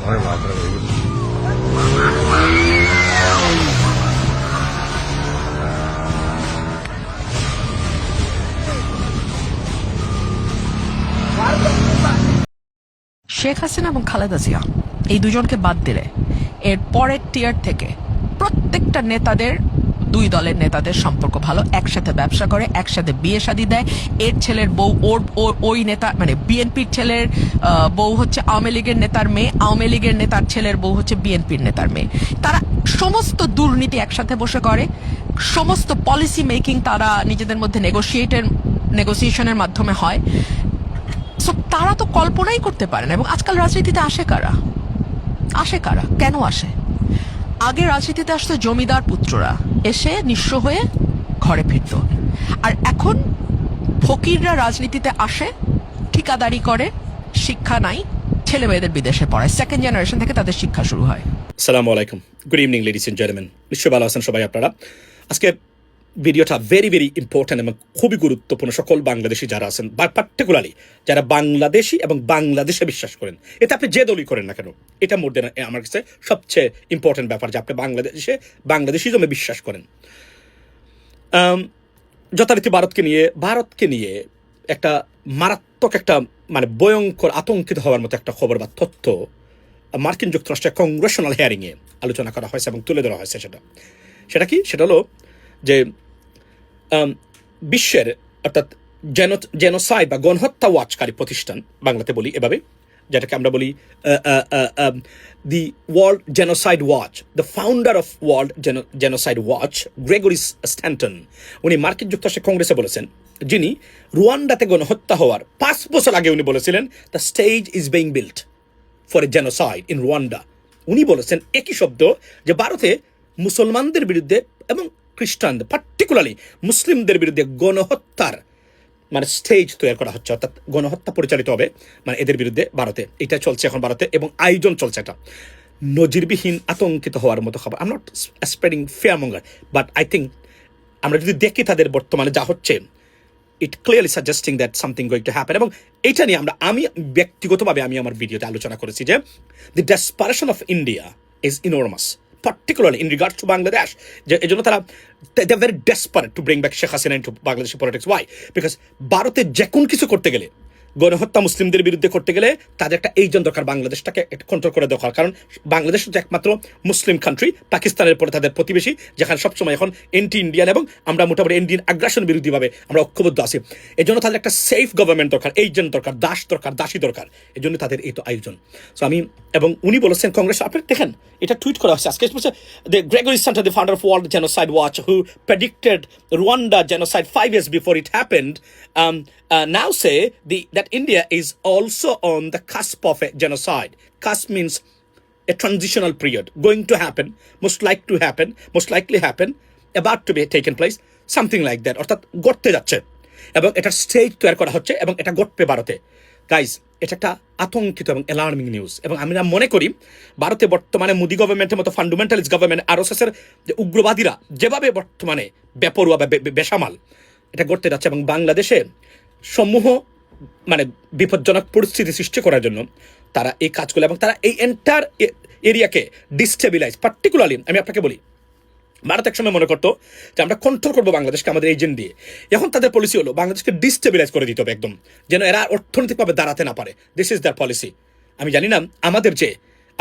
Ay, madre mía. Sheikh Hasina এবং খালেদা জিয়া এই দুজনকে বাদ দিলে এর পরের টিয়ার থেকে প্রত্যেকটা নেতাদের, দুই দলের নেতাদের সম্পর্ক ভালো, একসাথে ব্যবসা করে, একসাথে বিয়ে শাদী দেয়। এর ছেলের বউ ওই নেতা, মানে বিএনপির ছেলের বউ হচ্ছে আওয়ামী লীগের নেতার মেয়ে, আওয়ামী লীগের নেতার ছেলের বউ হচ্ছে বিএনপির নেতার মেয়ে। তারা সমস্ত দুর্নীতি একসাথে বসে করে, সমস্ত পলিসি মেকিং তারা নিজেদের মধ্যে নেগোসিয়েশনের মাধ্যমে হয়। সো তারা তো কল্পনাই করতে পারে না। এবং আজকাল রাজনীতিতে আসে কারা, কেন আসে? আগে রাজনীতিতে আসতো জমিদার পুত্ররা, এসে নিঃস্ব হয়ে ঘরে ফিরত। আর এখন ফকিররা রাজনীতিতে আসে, ঠিকাদারি করে, শিক্ষা নাই, ছেলে মেয়েদের বিদেশে পড়ায়, সেকেন্ড জেনারেশন থেকে তাদের শিক্ষা শুরু হয়। আসসালামু আলাইকুম, good evening ladies and gentleman. নিশ্চয়ই ভালো আছেন সবাই আপনারা। আজকে ভিডিওটা ভেরি ভেরি ইম্পর্টেন্ট এবং খুবই গুরুত্বপূর্ণ সকল বাংলাদেশি যারা আছেন, বা পার্টিকুলারলি যারা বাংলাদেশি এবং বাংলাদেশে বিশ্বাস করেন। এতে আপনি যে দলই করেন না কেন, এটা মোর দেন আমার কাছে সবচেয়ে ইম্পর্টেন্ট ব্যাপার যে আপনি বাংলাদেশি জমে বিশ্বাস করেন। যথারীতি ভারতকে নিয়ে একটা মারাত্মক একটা মানে ভয়ঙ্কর আতঙ্কিত হওয়ার মতো একটা খবর বা তথ্য মার্কিন যুক্তরাষ্ট্রের কংগ্রেশনাল হিয়ারিংয়ে আলোচনা করা হয়েছে এবং তুলে ধরা হয়েছে। সেটা হলো যে বিশ্বের অর্থাৎ জেনোসাইড বা গণহত্যা ওয়াচকারী প্রতিষ্ঠান, বাংলাতে বলি এভাবে, যেটাকে আমরা বলি the world genocide watch, the founder of world genocide watch, Gregory Stanton, উনি মার্কিন যুক্তরাষ্ট্রের কংগ্রেসে বলেছেন, যিনি রুয়ান্ডাতে গণহত্যা হওয়ার 5 বছর আগে উনি বলেছিলেন the stage is being built for a genocide in Rwanda. উনি বলেছেন একই শব্দ যে ভারতে মুসলমানদের বিরুদ্ধে এবং খ্রিস্টানদের, পার্টিকুলারলি মুসলিমদের বিরুদ্ধে গণহত্যার মানে স্টেজ তৈরি করা হচ্ছে, অর্থাৎ গণহত্যা পরিচালিত হবে মানে এদের বিরুদ্ধে ভারতে। এটা চলছে এখন ভারতে এবং আয়োজন চলছে। এটা নজিরবিহীন আতঙ্কিত হওয়ার মতো খবর। I am not spreading fearmonger, but I think আমরা যদি দেখি তাদের বর্তমানে যা হচ্ছে, it clearly suggesting that something going to happen. এবং এইটা নিয়ে আমি ব্যক্তিগতভাবে আমার ভিডিওতে আলোচনা করেছি যে the desperation of India is enormous, particularly in regards to Bangladesh. এই জন্য তারা they're very desperate to bring back Sheikh Hasina into Bangladeshi politics. Why? Because ভারতে যে কোন কিছু করতে গেলে, গণহত্যা মুসলিমদের বিরুদ্ধে করতে গেলে তাদের একটা এজেন্ট দরকার, বাংলাদেশটাকে কন্ট্রোল করে দরকার। কারণ বাংলাদেশ হচ্ছে একমাত্র মুসলিম কান্ট্রি, পাকিস্তানের পরে তাদের প্রতিবেশী, যেখানে সবসময় এখন এন্টি ইন্ডিয়ান এবং আমরা মোটামুটি ইন্ডিয়ান আগ্রাসন বিরোধীভাবে আমরা ঐক্যবদ্ধ আছি। এই জন্য তাদের একটা সেফ গভর্নমেন্ট দরকার, এজেন্ট দরকার, দাসী দরকার। এই জন্য তাদের এই তো আয়োজন। সো এবং উনি বলেছেন কংগ্রেস, আপনি দেখেন এটা টুইট করা হচ্ছে আজকে, the Gregory Center, the founder of World Genocide Watch, who predicted Rwanda genocide 5 years before it happened, now say that India is also on the cusp of a genocide. Cusp means a transitional period, going to happen, most likely happen, about to be taken place, something like that. অর্থাৎ ঘটতে যাচ্ছে এবং এটা stage তৈরি করা হচ্ছে এবং এটা ঘটবে ভারতে। গাইজ, এটা একটা আতঙ্কিত এবং অ্যালার্মিং নিউজ। এবং আমরা মনে করি ভারতে বর্তমানে মোদি গভর্নমেন্টের মতো ফান্ডামেন্টালিস্ট গভর্নমেন্ট, আরএসএসের যে উগ্রবাদীরা যেভাবে বর্তমানে বেপরোয়া বা বেসামাল এটা ঘটতে যাচ্ছে, এবং বাংলাদেশে সমূহ মানে বিপজ্জনক পরিস্থিতি সৃষ্টি করার জন্য তারা এই কাজগুলো, এবং তারা এই এন্টার এরিয়াকে ডিস্টেবিলাইজ, পার্টিকুলারলি আমি আপনাকে বলি, ভারত একসময় মনে করতো যে আমরা কন্ট্রোল করবো বাংলাদেশকে আমাদের এজেন্ট দিয়ে। এখন তাদের পলিসি হলো বাংলাদেশকে ডিস্টেবিলাইজ করে দিতে হবে একদম, যেন এরা অর্থনৈতিকভাবে দাঁড়াতে না পারে। This is their policy. আমি জানি না আমাদের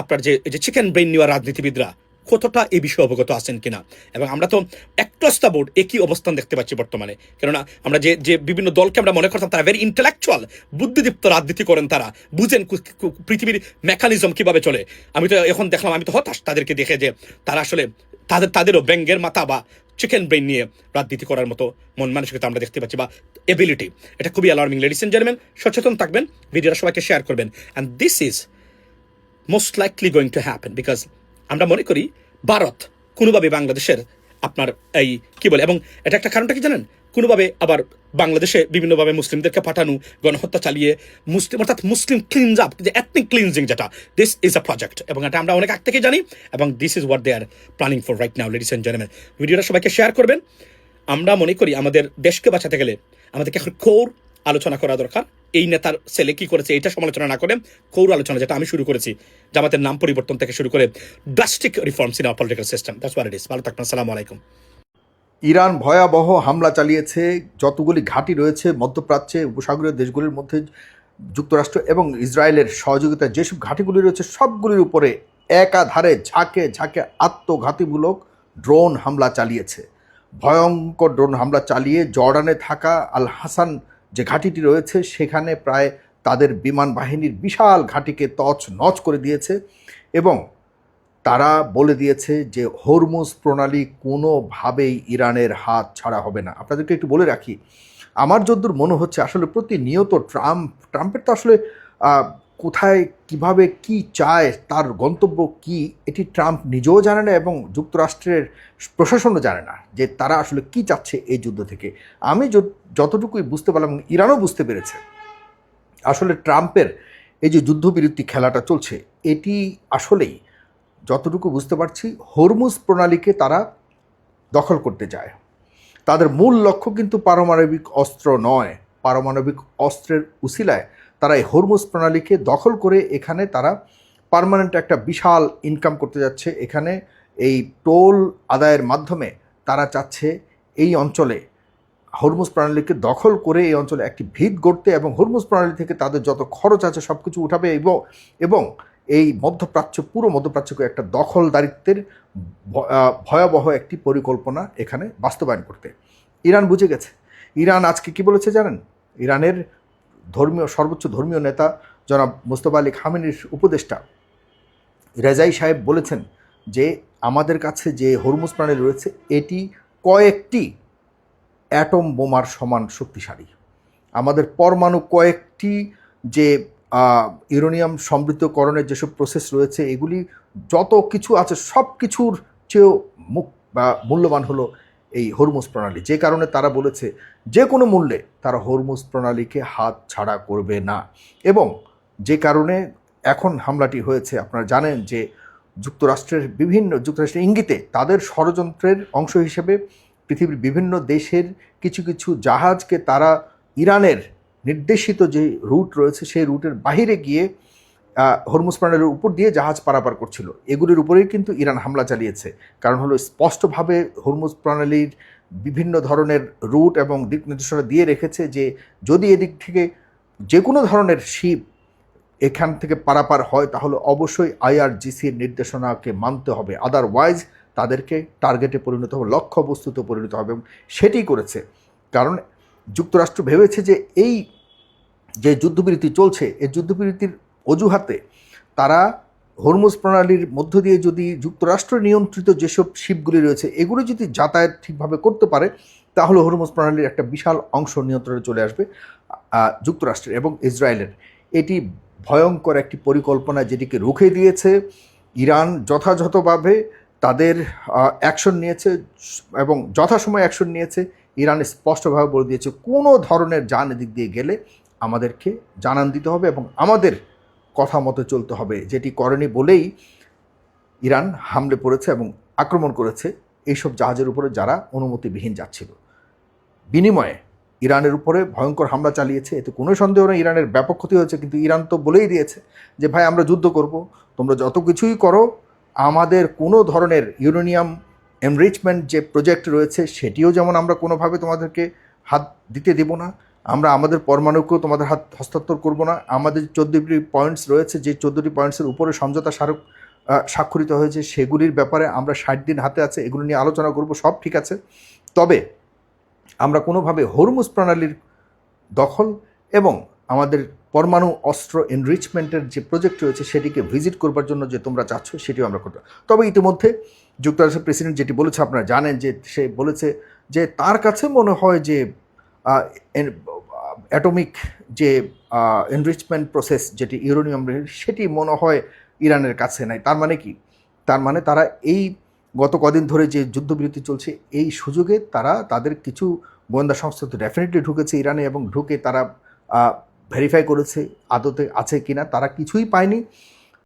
আপনার যে চিকেন ব্রেইন নেওয়া রাজনীতিবিদরা কতটা এই বিষয়ে অবগত আছেন কিনা। এবং আমরা তো অ্যাক্রস দ্য বোর্ড একই অবস্থান দেখতে পাচ্ছি বর্তমানে। কেননা আমরা যে বিভিন্ন দলকে আমরা মনে করতাম তারা ভেরি ইন্টেলেকচুয়াল, বুদ্ধিদীপ্ত রাজনীতি করেন, তারা বুঝেন পৃথিবীর মেকানিজম কিভাবে চলে। আমি তো এখন দেখলাম, আমি তো হতাশ তাদেরকে দেখে যে তারা আসলে তাদেরও ব্যাঙ্গের মাথা বা চিকেন ব্রেইন নিয়ে রাজনীতি করার মতো মন মানসিকতা আমরা দেখতে পাচ্ছি বা এবিলিটি। এটা খুবই অ্যালার্মিং। লেডিস এন্ড জেন্টলম্যান, সচেতন থাকবেন, ভিডিওটা সবাইকে শেয়ার করবেন। And this is most likely going to happen, because আমরা মনে করি ভারত কোনোভাবে বাংলাদেশের আপনার এই কি বলে, এবং এটা একটা কারণটা কি জানেন, কোনোভাবে আবার বাংলাদেশে বিভিন্নভাবে মুসলিমদেরকে পাঠানো, গণহত্যা চালিয়ে মুসলিম, অর্থাৎ মুসলিম ক্লিনজ আপ, যে এথনিক ক্লিনজিং, যেটা দিস ইজ আ প্রজেক্ট, এবং এটা আমরা অনেক আগ থেকে জানি, এবং this is what they are planning for right now. Ladies and gentleman, ভিডিওটা সবাইকে শেয়ার করবেন। আমরা মনে করি আমাদের দেশকে বাঁচাতে গেলে আমাদেরকে এখন কোর আলোচনা করা দরকার এই নেতার ছেলে কি করেছে এটা সমালোচনা না করে কৌর আলোচনা, যেটা আমি শুরু করেছি, জামাতের নাম পরিবর্তন থেকে শুরু করে drastic reforms in our political system. That's what it is. ভালো থাকবেন, আসসালামু আলাইকুম। ইরান ভয়াবহ হামলা চালিয়েছে। যতগুলি ঘাঁটি রয়েছে মধ্যপ্রাচ্যে, উপসাগরীয় দেশগুলির মধ্যে যুক্তরাষ্ট্র এবং ইসরায়েলের সহযোগিতায় যেসব ঘাঁটিগুলি রয়েছে সবগুলির উপরে একাধারে ঝাঁকে ঝাঁকে আত্মঘাতীমূলক ড্রোন হামলা চালিয়েছে। ভয়ঙ্কর ড্রোন হামলা চালিয়ে জর্ডানে থাকা আল হাসান যে ঘাঁটিটি রয়েছে সেখানে প্রায় তাদের বিমান বাহিনীর বিশাল ঘাঁটিকে তছ নচ করে দিয়েছে এবং তারা বলে দিয়েছে যে হরমুজ প্রণালী কোনোভাবেই ইরানের হাত ছাড়া হবে না। আপনাদেরকে একটু বলে রাখি, আমার যদ্দূর মনে হচ্ছে আসলে প্রতিনিয়ত ট্রাম্পের তো আসলে কোথায় কিভাবে কি চায়, তার গন্তব্য কি, এটি ট্রাম্প নিজেও জানে না এবং যুক্তরাষ্ট্রের প্রশাসনও জানে না যে তারা আসলে কি চাচ্ছে এই যুদ্ধ থেকে। আমি যতটুকুই বুঝতে পারলাম, ইরানও বুঝতে পেরেছে আসলে ট্রাম্পের এই যে যুদ্ধবিরতি খেলাটা চলছে এটি আসলেই, যতটুকু বুঝতে পারছি, হরমুজ প্রণালীকে তারা দখল করতে চায়। তাদের মূল লক্ষ্য কিন্তু পারমাণবিক অস্ত্র নয়, পারমাণবিক অস্ত্রের উসিলায় তারা এই হরমুজ প্রণালীকে দখল করে এখানে তারা পার্মানেন্ট একটা বিশাল ইনকাম করতে যাচ্ছে। এখানে এই টোল আদায়ের মাধ্যমে তারা চাচ্ছে এই অঞ্চলে হরমুজ প্রণালীকে দখল করে এই অঞ্চলে একটি ভিত গড়তে এবং হরমুজ প্রণালী থেকে তাদের যত খরচ আছে সব কিছু উঠাবে এবং এই মধ্যপ্রাচ্য, পুরো মধ্যপ্রাচ্যকে একটা দখলদারিত্বের ভয়াবহ একটি পরিকল্পনা এখানে বাস্তবায়ন করতে ইরান বুঝে গেছে। ইরান আজকে কি বলেছে জানেন? ইরানের সর্বোচ্চ ধর্মীয় নেতা জনাব মুস্তফা আলী খামেনির উপদেষ্টা রেজাই সাহেব বলেছেন যে আমাদের কাছে যে হরমুজ প্রণালী রয়েছে এটি কয়েকটি অ্যাটম বোমার সমান শক্তিশালী। আমাদের পরমাণু কয়েকটি যে ইউরেনিয়াম সমৃদ্ধকরণের যেসব প্রসেস রয়েছে এগুলি যত কিছু আছে সব কিছুর চেয়েও মূল্যবান হলো এই হরমুজ প্রণালী। যে কারণে তারা বলেছে যে কোনো মূল্যে তারা হরমুজ প্রণালীকে হাত ছাড়া করবে না। এবং যে কারণে এখন হামলাটি হয়েছে, আপনারা জানেন যে যুক্তরাষ্ট্রের ইঙ্গিতে তাদের ষড়যন্ত্রের অংশ হিসেবে পৃথিবীর বিভিন্ন দেশের কিছু কিছু জাহাজকে তারা ইরানের নির্দেশিত যে রুট রয়েছে সেই রুটের বাহিরে গিয়ে হরমুজ প্রণালীর উপর দিয়ে জাহাজ পারাপার করছিল। এগুলির উপরেই কিন্তু ইরান হামলা চালিয়েছে। কারণ হলো স্পষ্টভাবে হরমুজ প্রণালীর বিভিন্ন ধরনের রুট এবং দিক নির্দেশনা দিয়ে রেখেছে যে যদি এদিক থেকে যে কোনো ধরনের শিপ এখান থেকে পারাপার হয় তাহলে অবশ্যই IRGCর নির্দেশনাকে মানতে হবে, আদারওয়াইজ তাদেরকে টার্গেটে পরিণত হবে, লক্ষ্যবস্তুতে পরিণত হবে। এবং সেটি করেছে। কারণ যুক্তরাষ্ট্র ভেবেছে যে এই যে যুদ্ধবিরতি চলছে এই যুদ্ধবিরতির অজুহাতে তারা হরমুজ প্রণালীর মধ্য দিয়ে যদি যুক্তরাষ্ট্র নিয়ন্ত্রিত যেসব শিপগুলি রয়েছে এগুলো যদি যাতায়াত ঠিকভাবে করতে পারে তাহলে হরমুজ প্রণালীর একটা বিশাল অংশ নিয়ন্ত্রণে চলে আসবে যুক্তরাষ্ট্রের এবং ইসরায়েলের। এটি ভয়ঙ্কর একটি পরিকল্পনা যেটিকে রুখে দিয়েছে ইরান। যথাযথভাবে তাদের অ্যাকশন নিয়েছে এবং যথাসময়ে অ্যাকশন নিয়েছে। ইরান স্পষ্টভাবে বলে দিয়েছে কোনো ধরনের যান এদিক দিয়ে গেলে আমাদেরকে জানান দিতে হবে এবং আমাদের কথা মতো চলতে হবে। যেটি করেনি বলেই ইরান হামলে পড়েছে এবং আক্রমণ করেছে এইসব জাহাজের উপরে যারা অনুমতিবিহীন যাচ্ছিল। বিনিময়ে ইরানের উপরে ভয়ঙ্কর হামলা চালিয়েছে, এতে কোনো সন্দেহ নেই ইরানের ব্যাপক ক্ষতি হয়েছে। কিন্তু ইরান তো বলেই দিয়েছে যে ভাই আমরা যুদ্ধ করব, তোমরা যত কিছুই করো আমাদের কোনো ধরনের ইউরেনিয়াম এনরিচমেন্ট যে প্রজেক্ট রয়েছে সেটিও যেমন আমরা কোনোভাবে তোমাদেরকে হাত দিতে দেব না, আমরা আমাদের পরমাণুকেও তোমাদের হাত হস্তান্তর করব না। আমাদের 14টি পয়েন্টস রয়েছে, যে 14টি পয়েন্টসের উপরে সমঝোতা স্বাক্ষরিত হয়েছে সেগুলির ব্যাপারে আমরা 60 দিন হাতে আছে, এগুলো নিয়ে আলোচনা করব, সব ঠিক আছে। তবে আমরা কোনোভাবে হরমুজ প্রণালীর দখল এবং আমাদের পরমাণু অস্ত্র এনরিচমেন্টের যে প্রজেক্ট রয়েছে সেটিকে ভিজিট করবার জন্য যে তোমরা চাচ্ছ সেটিও আমরা করব। তবে ইতিমধ্যে যুক্তরাষ্ট্রের প্রেসিডেন্ট যেটি বলেছে আপনারা জানেন যে সে বলেছে যে তার কাছে মনে হয় যে অ্যাটমিক যে এনরিচমেন্ট প্রসেস যেটি ইউরেনিয়াম সেটি মনে হয় ইরানের কাছে নাই। তার মানে কি? তার মানে তারা এই গত কদিন ধরে যে যুদ্ধবিরতি চলছে এই সুযোগে তারা তাদের কিছু গোয়েন্দা সংস্থা তো ডেফিনেটলি ঢুকেছে ইরানে এবং ঢুকে তারা ভেরিফাই করেছে আদতে আছে কিনা, তারা কিছুই পায়নি।